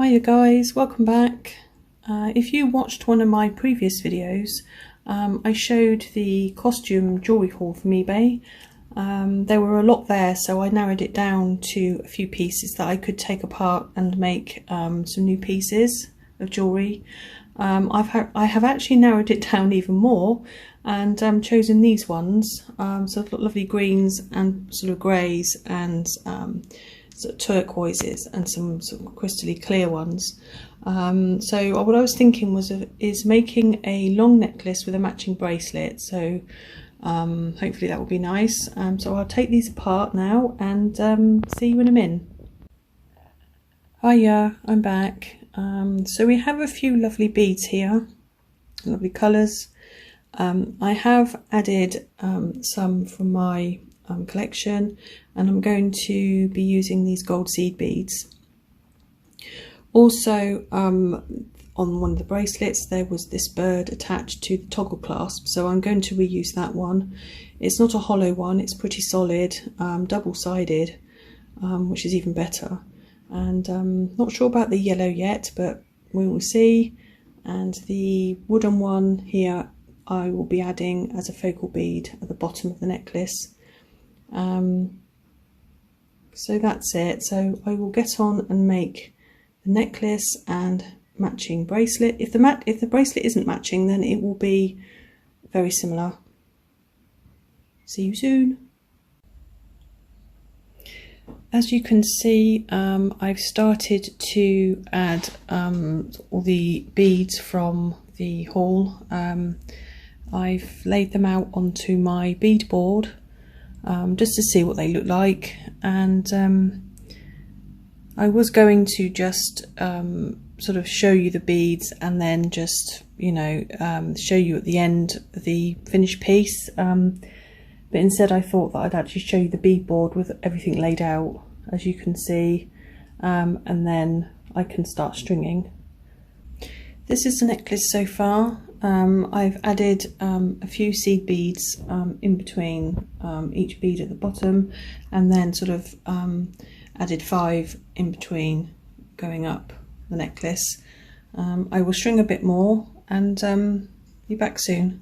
Hiya guys, welcome back. If you watched one of my previous videos, I showed the costume jewellery haul from eBay. There were a lot there, so I narrowed it down to a few pieces that I could take apart and make some new pieces of jewellery. I have actually narrowed it down even more and chosen these ones. So I've got lovely greens and sort of greys and sort of turquoises and some sort of crystally clear ones. So what I was thinking is making a long necklace with a matching bracelet. So hopefully that will be nice. So I'll take these apart now and see you in a min. Hiya, I'm back. So we have a few lovely beads here, lovely colours. I have added some from my collection, and I'm going to be using these gold seed beads. Also on one of the bracelets there was this bird attached to the toggle clasp, so I'm going to reuse that one. It's not a hollow one, it's pretty solid, double-sided, which is even better. And not sure about the yellow yet, but we will see. And the wooden one here I will be adding as a focal bead at the bottom of the necklace. So that's it. So I will get on and make the necklace and matching bracelet. If the bracelet isn't matching, then it will be very similar. See you soon. As you can see, I've started to add all the beads from the haul. I've laid them out onto my bead board just to see what they look like, and I was going to just sort of show you the beads and then just, you know, show you at the end the finished piece. But instead I thought that I'd actually show you the bead board with everything laid out, as you can see, and then I can start stringing. This is the necklace so far. I've added a few seed beads in between each bead at the bottom, and then sort of added 5 in between going up the necklace. I will string a bit more and be back soon.